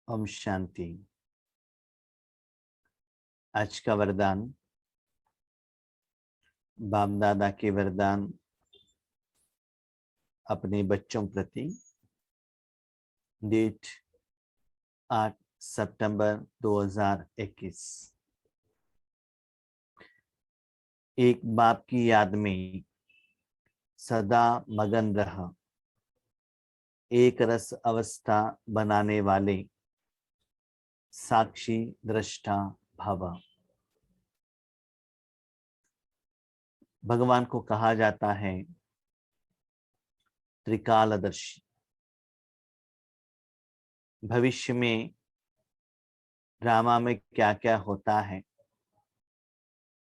ओम शांति। आज का वरदान बाप दादा के वरदान अपने बच्चों प्रति। डेट 8 सितंबर 2021। एक बाप की याद में सदा मगन रह, एक रस अवस्था बनाने वाले साक्षी दृष्टा भव। भगवान को कहा जाता है त्रिकालदर्शी। भविष्य में ड्रामा में क्या क्या होता है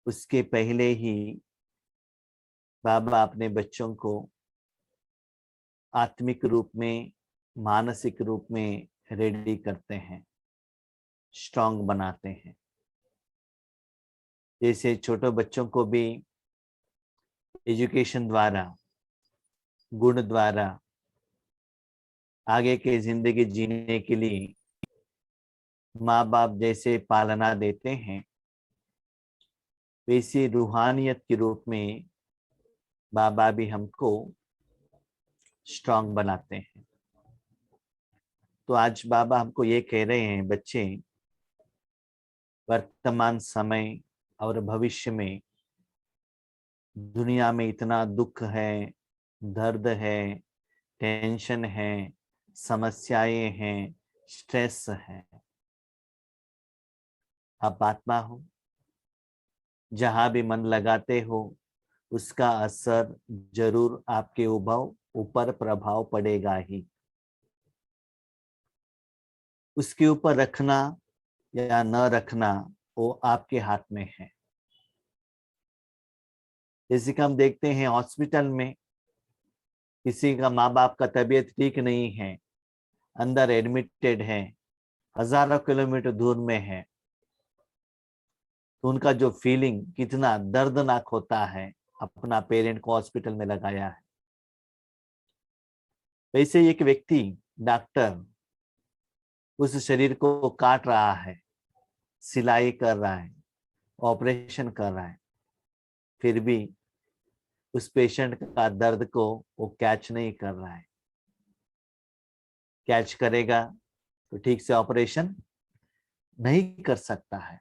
उसके पहले ही बाबा अपने बच्चों को आत्मिक रूप में, मानसिक रूप में रेडी करते हैं, स्ट्रांग बनाते हैं। जैसे छोटे बच्चों को भी एजुकेशन द्वारा, गुण द्वारा आगे के जिंदगी जीने के लिए माँ बाप जैसे पालना देते हैं, वैसी रूहानियत के रूप में बाबा भी हमको स्ट्रांग बनाते हैं। तो आज बाबा हमको ये कह रहे हैं, बच्चे वर्तमान समय और भविष्य में दुनिया में इतना दुख है, दर्द है, टेंशन है, समस्याएं हैं, स्ट्रेस है। आप आत्मा हो, जहां भी मन लगाते हो उसका असर जरूर आपके ऊपर प्रभाव पड़ेगा ही। उसके ऊपर रखना या न रखना वो आपके हाथ में है। जैसे कि हम देखते हैं हॉस्पिटल में किसी का माँ बाप का तबीयत ठीक नहीं है, अंदर एडमिटेड है, हजारों किलोमीटर दूर में है, तो उनका जो फीलिंग कितना दर्दनाक होता है, अपना पेरेंट को हॉस्पिटल में लगाया है। वैसे एक व्यक्ति, डॉक्टर उस शरीर को काट रहा है, सिलाई कर रहा है, ऑपरेशन कर रहा है, फिर भी उस पेशेंट का दर्द को वो कैच नहीं कर रहा है। कैच करेगा तो ठीक से ऑपरेशन नहीं कर सकता है।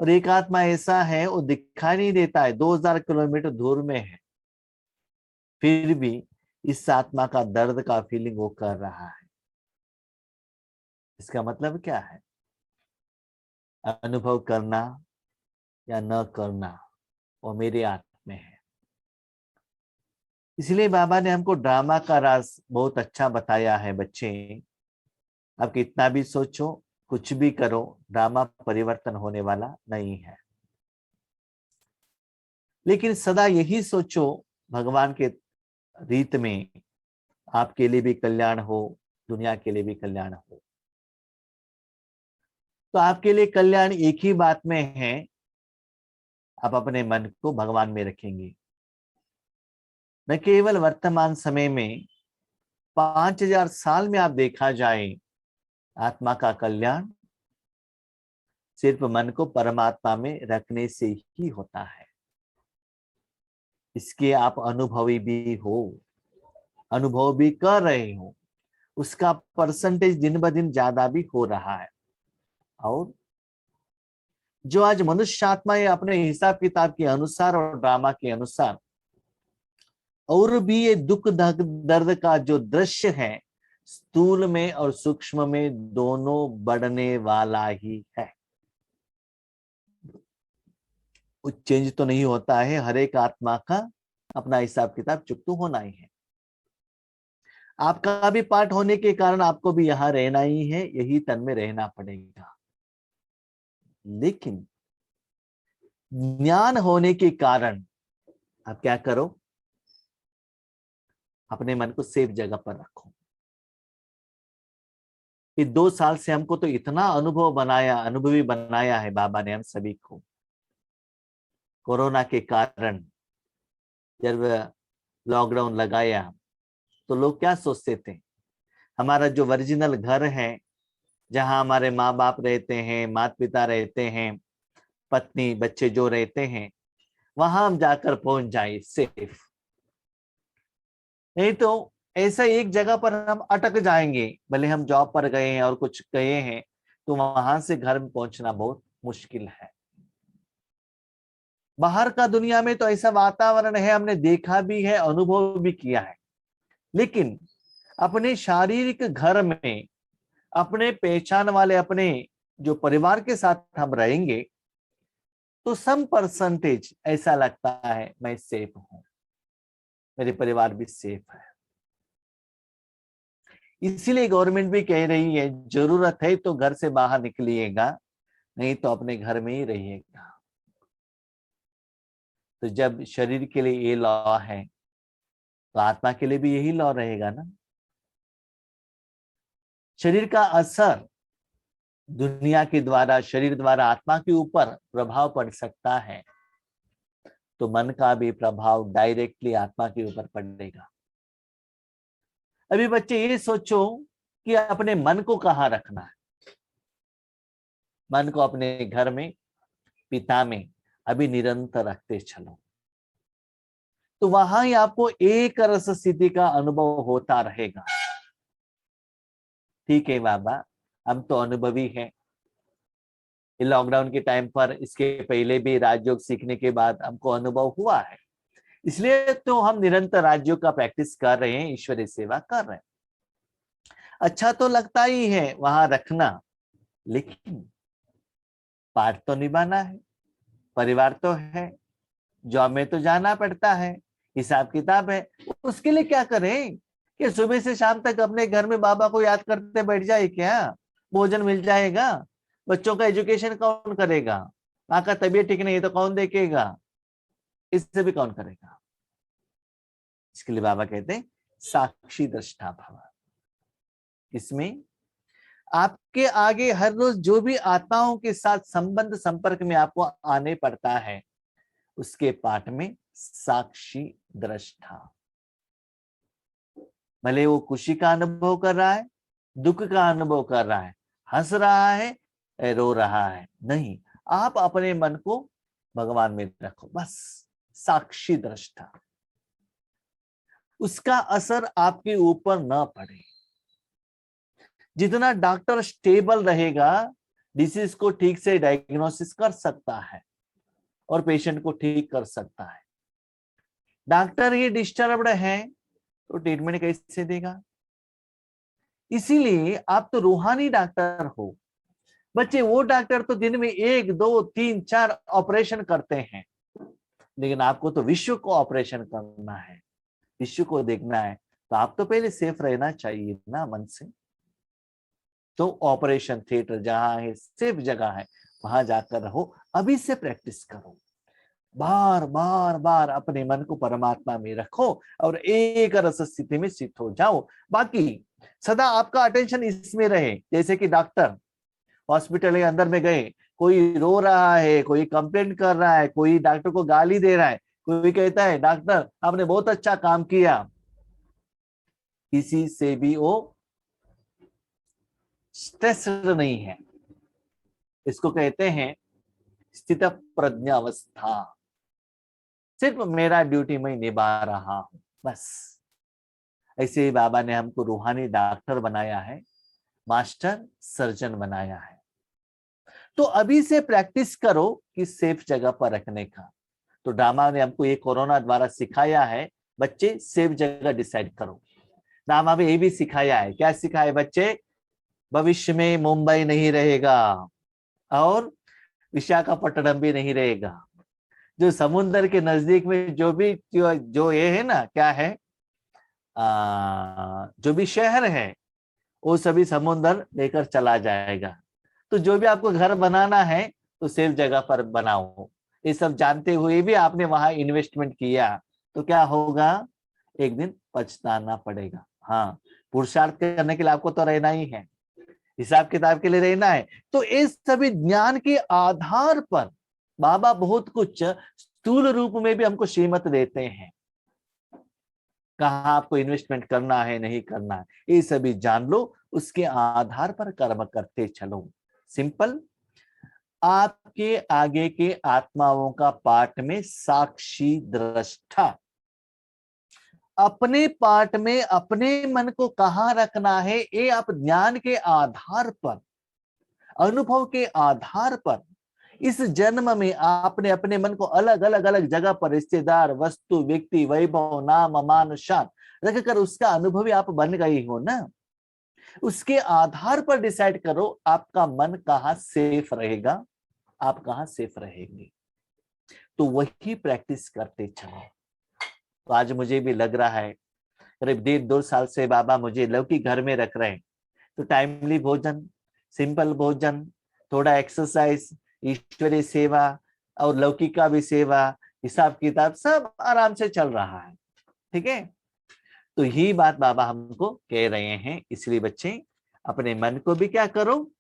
और एक आत्मा ऐसा है, वो दिखाई नहीं देता है, 2000 किलोमीटर दूर में है, फिर भी इस आत्मा का दर्द का फीलिंग वो कर रहा है। इसका मतलब क्या है? अनुभव करना या न करना वो मेरे हाथ में है। इसलिए बाबा ने हमको ड्रामा का राज बहुत अच्छा बताया है। बच्चे, आप कितना भी सोचो, कुछ भी करो, ड्रामा परिवर्तन होने वाला नहीं है। लेकिन सदा यही सोचो, भगवान के रीत में आपके लिए भी कल्याण हो, दुनिया के लिए भी कल्याण हो। तो आपके लिए कल्याण एक ही बात में है, आप अपने मन को भगवान में रखेंगे। न केवल वर्तमान समय में, 5000 साल में आप देखा जाए, आत्मा का कल्याण सिर्फ मन को परमात्मा में रखने से ही होता है। इसके आप अनुभवी भी हो, अनुभव भी कर रहे हो, उसका परसेंटेज दिन ब दिन ज्यादा भी हो रहा है। और जो आज मनुष्य आत्माएं अपने हिसाब किताब के अनुसार और ड्रामा के अनुसार और भी ये दुख दर्द का जो दृश्य है, स्थूल में और सूक्ष्म में दोनों बढ़ने वाला ही है। चेंज तो नहीं होता है, हर एक आत्मा का अपना हिसाब किताब चुप तो होना ही है। आपका भी पार्ट होने के कारण आपको भी यहां रहना ही है, यही तन में रहना पड़ेगा। लेकिन ज्ञान होने के कारण आप क्या करो, अपने मन को सेफ जगह पर रखो। ये 2 साल से हमको तो इतना अनुभवी बनाया है बाबा ने हम सभी को। कोरोना के कारण जब लॉकडाउन लगाया तो लोग क्या सोचते थे, हमारा जो ओरिजिनल घर है जहां हमारे माँ बाप रहते हैं, माता पिता रहते हैं, पत्नी बच्चे जो रहते हैं, वहां हम जाकर पहुंच जाए सेफ। नहीं तो ऐसा एक जगह पर हम अटक जाएंगे, भले हम जॉब पर गए हैं और कुछ गए हैं, तो वहां से घर में पहुंचना बहुत मुश्किल है। बाहर का दुनिया में तो ऐसा वातावरण है, हमने देखा भी है, अनुभव भी किया है। लेकिन अपने शारीरिक घर में, अपने पहचान वाले, अपने जो परिवार के साथ हम रहेंगे, तो सम परसेंटेज ऐसा लगता है मैं सेफ हूं, मेरे परिवार भी सेफ है। इसीलिए गवर्नमेंट भी कह रही है, जरूरत है तो घर से बाहर निकलिएगा, नहीं तो अपने घर में ही रहिएगा। तो जब शरीर के लिए ये लॉ है, तो आत्मा के लिए भी यही लॉ रहेगा ना। शरीर का असर दुनिया के द्वारा, शरीर द्वारा आत्मा के ऊपर प्रभाव पड़ सकता है, तो मन का भी प्रभाव डायरेक्टली आत्मा के ऊपर पड़ेगा। अभी बच्चे ये सोचो कि अपने मन को कहाँ रखना है। मन को अपने घर में, पिता में अभी निरंतर रखते चलो, तो वहां ही आपको एक रस स्थिति का अनुभव होता रहेगा। ठीक है बाबा, हम तो अनुभवी हैं। लॉकडाउन के टाइम पर, इसके पहले भी राजयोग सीखने के बाद हमको अनुभव हुआ है, इसलिए तो हम निरंतर राजयोग का प्रैक्टिस कर रहे हैं, ईश्वरीय सेवा कर रहे हैं। अच्छा तो लगता ही है वहां रखना, लेकिन पाठ तो निभाना है, परिवार तो है, जॉब में तो जाना पड़ता है, हिसाब किताब है। उसके लिए क्या करें कि सुबह से शाम तक अपने घर में बाबा को याद करते बैठ जाए क्या? भोजन मिल जाएगा? बच्चों का एजुकेशन कौन करेगा? माँ का तबीयत ठीक नहीं है तो कौन देखेगा? इससे भी कौन करेगा? इसके लिए बाबा कहते हैं साक्षी दृष्टा भव। इसमें आपके आगे हर रोज जो भी आत्माओं के साथ संबंध संपर्क में आपको आने पड़ता है, उसके पाठ में साक्षी दृष्टा। भले वो खुशी का अनुभव कर रहा है, दुख का अनुभव कर रहा है, हंस रहा है, रो रहा है, नहीं, आप अपने मन को भगवान में रखो, बस साक्षी दृष्टा। उसका असर आपके ऊपर न पड़े। जितना डॉक्टर स्टेबल रहेगा, डिसीज को ठीक से डायग्नोसिस कर सकता है और पेशेंट को ठीक कर सकता है। डॉक्टर ही डिस्टर्ब्ड है तो ट्रीटमेंट कैसे देगा? इसीलिए आप तो रूहानी डॉक्टर हो। बच्चे, वो डॉक्टर तो दिन में 1, 2, 3, 4 ऑपरेशन करते हैं, लेकिन आपको तो विश्व को ऑपरेशन करना है, विश्व को देखना है, तो आप तो पहले सेफ रहना चाहिए ना मन से। तो ऑपरेशन थिएटर जहां है, सेफ जगह है, वहां जाकर रहो। अभी से प्रैक्टिस करो, बार बार बार अपने मन को परमात्मा में रखो और एक रस स्थिति में स्थित हो जाओ। बाकी सदा आपका अटेंशन इसमें रहे। जैसे कि डॉक्टर हॉस्पिटल के अंदर में गए, कोई रो रहा है, कोई कंप्लेंट कर रहा है, कोई डॉक्टर को गाली दे रहा है, कोई कहता है डॉक्टर आपने बहुत अच्छा काम किया, किसी से भी वो स्ट्रेस्ड नहीं है। इसको कहते हैं स्थित प्रज्ञावस्था। सिर्फ मेरा ड्यूटी मैं निभा रहा हूं, बस। ऐसे ही बाबा ने हमको रूहानी डॉक्टर बनाया है, मास्टर सर्जन बनाया है। तो अभी से प्रैक्टिस करो कि सेफ जगह पर रखने का। तो ड्रामा ने हमको ये कोरोना द्वारा सिखाया है, बच्चे सेफ जगह डिसाइड करो। ड्रामा में ये भी सिखाया है, क्या सिखाया बच्चे? भविष्य में मुंबई नहीं रहेगा और विशाखापट्टनम भी नहीं रहेगा। जो समुद्र के नजदीक में जो ये है ना, क्या है, जो भी शहर है, वो सभी समुद्र लेकर चला जाएगा। तो जो भी आपको घर बनाना है तो सेफ जगह पर बनाओ। ये सब जानते हुए भी आपने वहां इन्वेस्टमेंट किया तो क्या होगा? एक दिन पछताना पड़ेगा। हाँ, पुरुषार्थ करने के लिए आपको तो रहना ही है, हिसाब किताब के लिए रहना है। तो इस सभी ज्ञान के आधार पर बाबा बहुत कुछ स्थूल रूप में भी हमको श्रीमत देते हैं। कहाँ आपको इन्वेस्टमेंट करना है नहीं करना है, ये सभी जान लो, उसके आधार पर कर्म करते चलो। सिंपल। आपके आगे के आत्माओं का पाठ में साक्षी दृष्टा, अपने पाठ में अपने मन को कहाँ रखना है, ये आप ज्ञान के आधार पर, अनुभव के आधार पर, इस जन्म में आपने अपने मन को अलग अलग अलग जगह पर, रिश्तेदार, वस्तु, व्यक्ति, वैभव, नाम, मान, शान रखकर उसका अनुभवी आप बन गई हो ना। उसके आधार पर डिसाइड करो आपका मन कहाँ सेफ रहेगा, आप कहाँ सेफ रहेंगे। तो वही प्रैक्टिस करते चलो। तो आज मुझे भी लग रहा है करीब 1.5-2 साल से बाबा मुझे लौकिक घर में रख रहे हैं, तो टाइमली भोजन, सिंपल भोजन, थोड़ा एक्सरसाइज, ईश्वरीय सेवा और लौकिक का भी सेवा, हिसाब किताब सब आराम से चल रहा है। ठीक है, तो यही बात बाबा हमको कह रहे हैं। इसलिए बच्चे अपने मन को भी क्या करो,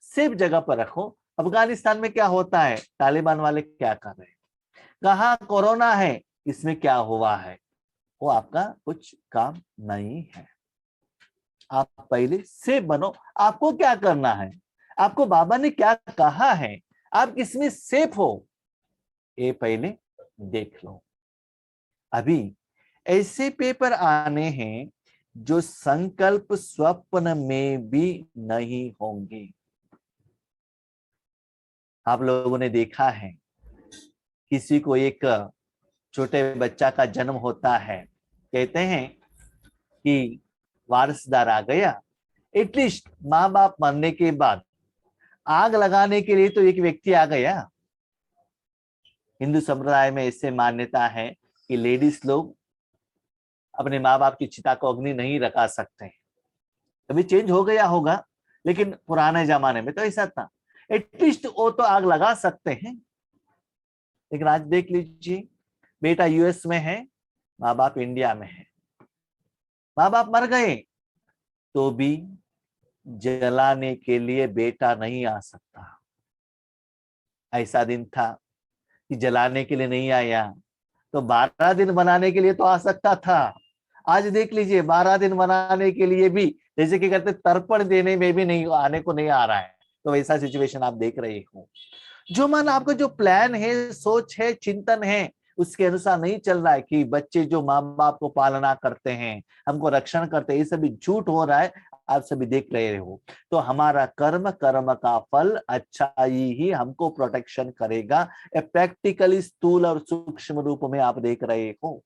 सेफ जगह पर रखो। अफगानिस्तान में क्या होता है, तालिबान वाले क्या कर रहे हैं, कहाँ कोरोना है, इसमें क्या हुआ है, वो आपका कुछ काम नहीं है। आप पहले सेफ बनो। आपको क्या करना है, आपको बाबा ने क्या कहा है, आप किसमें सेफ हो, ये पहले देख लो। अभी ऐसे पेपर आने हैं जो संकल्प स्वप्न में भी नहीं होंगे। आप लोगों ने देखा है, किसी को एक छोटे बच्चा का जन्म होता है, कहते हैं कि वारिसदार आ गया। एटलीस्ट माँ बाप मरने के बाद आग लगाने के लिए तो एक व्यक्ति आ गया। हिंदू संप्रदाय में ऐसे मान्यता है कि लेडीज लोग अपने माँ बाप की चिता को अग्नि नहीं रखा सकते। कभी चेंज हो गया होगा, लेकिन पुराने जमाने में तो ऐसा था, एटलीस्ट वो तो आग लगा सकते हैं। लेकिन आज देख लीजिए, बेटा यूएस में है, माँ बाप इंडिया में है, माँ बाप मर गए तो भी जलाने के लिए बेटा नहीं आ सकता। ऐसा दिन था कि जलाने के लिए नहीं आया तो 12 दिन बनाने के लिए तो आ सकता था। आज देख लीजिए 12 दिन बनाने के लिए भी, जैसे कि कहते तर्पण देने में भी नहीं आने को नहीं आ रहा है। तो वैसा सिचुएशन आप देख रहे हो। जो मन आपका जो प्लान है, सोच है, चिंतन है, उसके अनुसार नहीं चल रहा है कि बच्चे जो माँ बाप को पालना करते हैं, हमको रक्षण करते हैं, ये सभी झूठ हो रहा है, आप सभी देख रहे हो। तो हमारा कर्म, कर्म का फल अच्छाई ही हमको प्रोटेक्शन करेगा। प्रैक्टिकली स्थूल और सूक्ष्म रूप में आप देख रहे हो।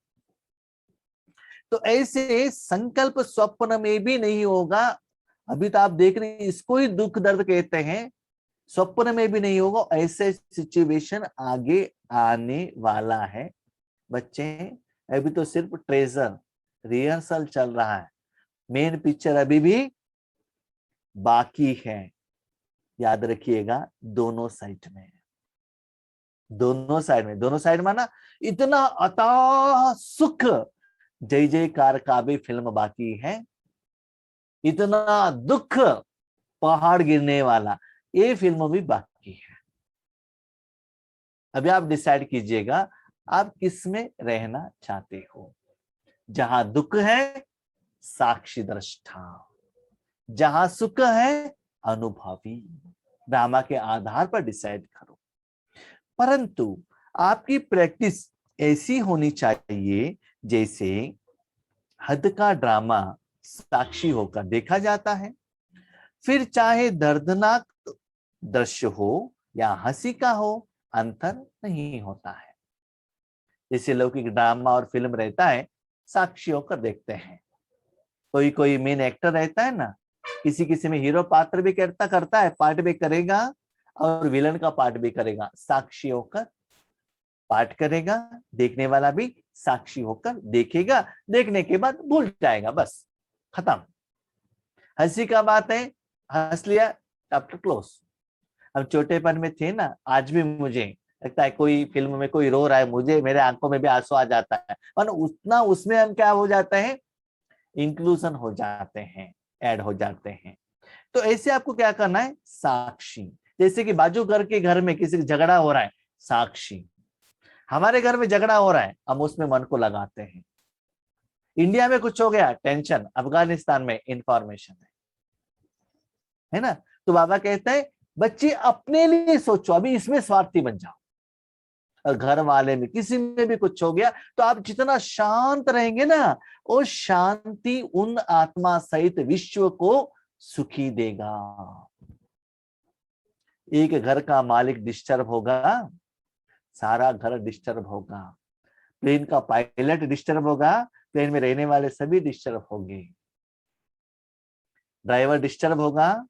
तो ऐसे संकल्प स्वप्न में भी नहीं होगा। अभी तो आप देख रहे हैं, इसको ही दुख दर्द कहते हैं, स्वप्न में भी नहीं होगा। ऐसे सिचुएशन आगे आने वाला है बच्चे। अभी तो सिर्फ ट्रेजर रिहर्सल चल रहा है, मेन पिक्चर अभी भी बाकी है। याद रखिएगा, दोनों साइड में, दोनों साइड में, दोनों साइड माना इतना अथाह सुख, जय जयकार का भी फिल्म बाकी है, इतना दुख, पहाड़ गिरने वाला, ये फिल्म भी बाकी है। अभी आप डिसाइड कीजिएगा आप किस में रहना चाहते हो। जहां दुख है साक्षी दृष्टा, जहां सुख है अनुभवी। ड्रामा के आधार पर डिसाइड करो। परंतु आपकी प्रैक्टिस ऐसी होनी चाहिए जैसे हद का ड्रामा साक्षी होकर देखा जाता है, फिर चाहे दर्दनाक दृश्य हो या हंसी का हो, अंतर नहीं होता है। जैसे लौकिक ड्रामा और फिल्म रहता है, साक्षी होकर देखते हैं। कोई कोई मेन एक्टर रहता है ना, किसी किसी में हीरो पात्र भी करता है, पार्ट भी करेगा और विलन का पार्ट भी करेगा, साक्षी होकर पाठ करेगा, देखने वाला भी साक्षी होकर देखेगा, देखने के बाद भूल जाएगा, बस खत्म। हंसी का बात है, हंस लिया, चैप्टर क्लोज। हम छोटेपन में थे ना, आज भी मुझे लगता है कोई फिल्म में कोई रो रहा है, मुझे मेरे आंखों में भी आंसू आ जाता है, और उतना उसमें हम क्या हो जाते हैं, इंक्लूजन हो जाते हैं, ऐड हो जाते हैं। तो ऐसे आपको क्या करना है, साक्षी। जैसे कि बाजू घर में किसी झगड़ा हो रहा है, साक्षी। हमारे घर में झगड़ा हो रहा है, हम उसमें मन को लगाते हैं। इंडिया में कुछ हो गया टेंशन, अफगानिस्तान में इंफॉर्मेशन है ना। तो बाबा कहते हैं बच्चे अपने लिए सोचो, अभी इसमें स्वार्थी बन जाओ। और घर वाले में किसी में भी कुछ हो गया तो आप जितना शांत रहेंगे ना, वो शांति उन आत्मा सहित विश्व को सुखी देगा। एक घर का मालिक डिस्टर्ब होगा, सारा घर डिस्टर्ब होगा। प्लेन का पायलट डिस्टर्ब होगा, प्लेन में रहने वाले सभी डिस्टर्ब होंगे। ड्राइवर डिस्टर्ब होगा,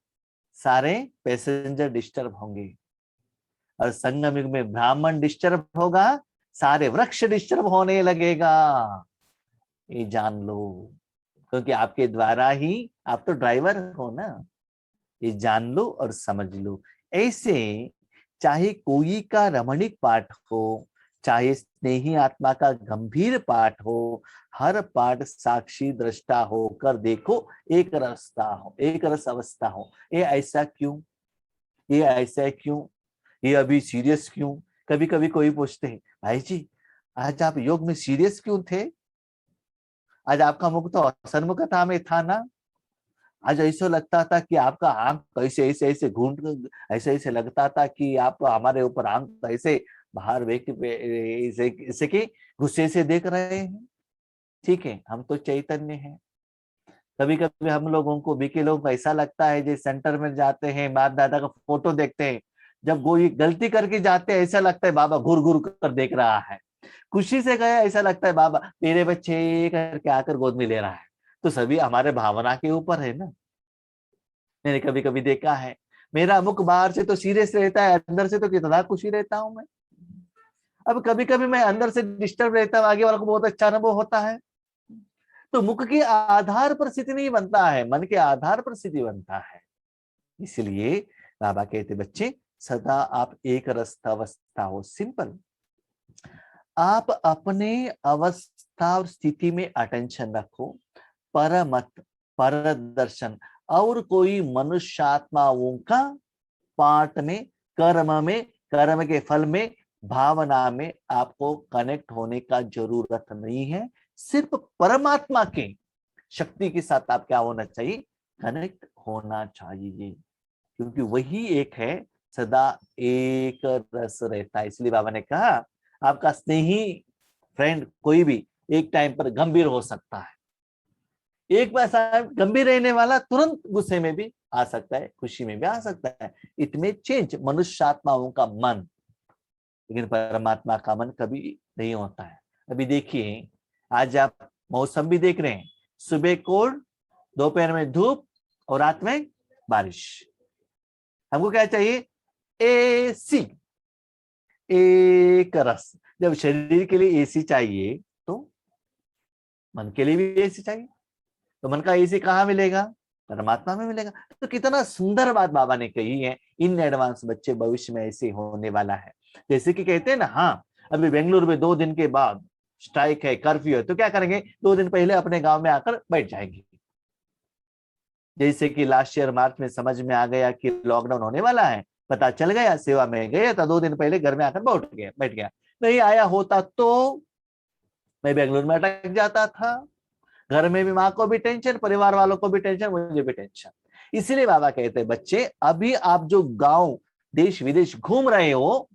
सारे पैसेंजर डिस्टर्ब होंगे। और संगम युग में ब्राह्मण डिस्टर्ब होगा, सारे वृक्ष डिस्टर्ब होने लगेगा। ये जान लो, क्योंकि आपके द्वारा ही आप तो ड्राइवर हो ना। ये जान लो और समझ लो। ऐसे चाहे कोई का रमणीक पाठ हो, चाहे स्नेही आत्मा का गंभीर पाठ हो, हर पाठ साक्षी दृष्टा होकर देखो एक रसता हो, एक रस अवस्था हो। ये ऐसा क्यों, ये ऐसा क्यों, ये अभी सीरियस क्यों। कभी कभी कोई पूछते हैं भाई जी आज आप योग में सीरियस क्यों थे, आज आपका मुख तो सन्मुखता में था ना। आज ऐसा लगता था कि आपका आंख ऐसे ऐसे ऐसे घूंट, ऐसे ऐसे लगता था कि आप हमारे ऊपर आंख ऐसे बाहर ऐसे कि गुस्से से देख रहे हैं। ठीक है, हम तो चैतन्य हैं। कभी कभी हम लोगों को बीके लोगों को ऐसा लगता है जैसे सेंटर में जाते हैं, बाप दादा का फोटो देखते हैं, जब कोई गलती करके जाते हैं ऐसा लगता है बाबा घूर घूर कर देख रहा है। खुशी से गया ऐसा लगता है बाबा मेरे बच्चे करके आकर गोद में ले रहा है। तो सभी हमारे भावना के ऊपर है ना। मैंने कभी कभी देखा है, मेरा मुख बाहर से तो सीरियस रहता है, अंदर से तो कितना खुशी रहता हूं मैं। अब कभी कभी मैं अंदर से डिस्टर्ब रहता हूँ, आगे वाले को बहुत अच्छा अनुभव होता है। तो मुख के आधार पर स्थिति नहीं बनता है, मन के आधार पर स्थिति बनता है। इसलिए बाबा कहते बच्चे सदा आप एक रस्ता अवस्था हो, सिंपल। आप अपने अवस्था और स्थिति में अटेंशन रखो, पर मत, पर दर्शन और कोई मनुष्यात्माओं का पाठ में, में, कर्म के फल में, भावना में आपको कनेक्ट होने का जरूरत नहीं है। सिर्फ परमात्मा के शक्ति के साथ आप क्या होना चाहिए, कनेक्ट होना चाहिए, क्योंकि वही एक है, सदा एक रस रहता है। इसलिए बाबा ने कहा आपका स्नेही फ्रेंड कोई भी एक टाइम पर गंभीर हो सकता है, एक बार गंभीर रहने वाला तुरंत गुस्से में भी आ सकता है, खुशी में भी आ सकता है। इट में चेंज मनुष्यात्माओं का मन, लेकिन परमात्मा का मन कभी नहीं होता है। अभी देखिए आज आप मौसम भी देख रहे हैं, सुबह कोल्ड, दोपहर में धूप और रात में बारिश। हमको क्या चाहिए, एसी, एक रस। जब शरीर के लिए एसी चाहिए तो मन के लिए भी एसी चाहिए। तो मन का एसी कहाँ मिलेगा, परमात्मा में मिलेगा। तो कितना सुंदर बात बाबा ने कही है, इन एडवांस बच्चे भविष्य में ऐसे होने वाला है। जैसे कि कहते हैं ना, हाँ अभी बेंगलुरु में 2 दिन के बाद स्ट्राइक है, कर्फ्यू है, तो क्या करेंगे, 2 दिन पहले अपने गांव में आकर बैठ जाएंगे। जैसे कि लास्ट ईयर मार्च में समझ में आ गया कि लॉकडाउन होने वाला है, पता चल गया, सेवा में गया था, 2 दिन पहले घर में आकर बैठ गया। नहीं आया होता तो मैं बेंगलुरु में अटक जाता था। घर में भी माँ को भी टेंशन, परिवार वालों को भी टेंशन, मुझे भी टेंशन। इसीलिए बाबा कहते हैं बच्चे अभी आप जो गांव देश विदेश घूम रहे हो,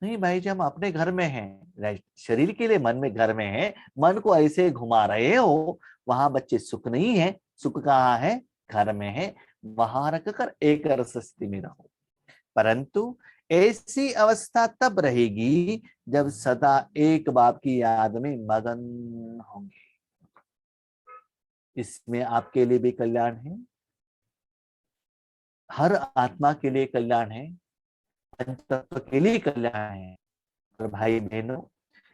नहीं भाई जी हम अपने घर में हैं, शरीर के लिए मन में घर में है, मन को ऐसे घुमा रहे हो, वहां बच्चे सुख नहीं है। सुख कहाँ है, घर में है। वहां रखकर एक रस स्थिति में रहो। परंतु ऐसी अवस्था तब रहेगी जब सदा एक बाप की याद में मगन होंगे। इसमें आपके लिए भी कल्याण है, हर आत्मा के लिए कल्याण है, पंचतत्व के लिए कल्याण है। और भाई बहनों,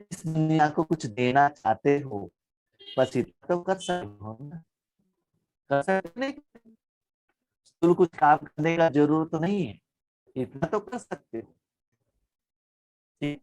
इस दुनिया को कुछ देना चाहते हो, बस इतना तो कर सकते हो ना, कर सकते नहीं, तो कुछ काम करने का जरूरत तो नहीं है, इतना तो कर सकते हो। ठीक।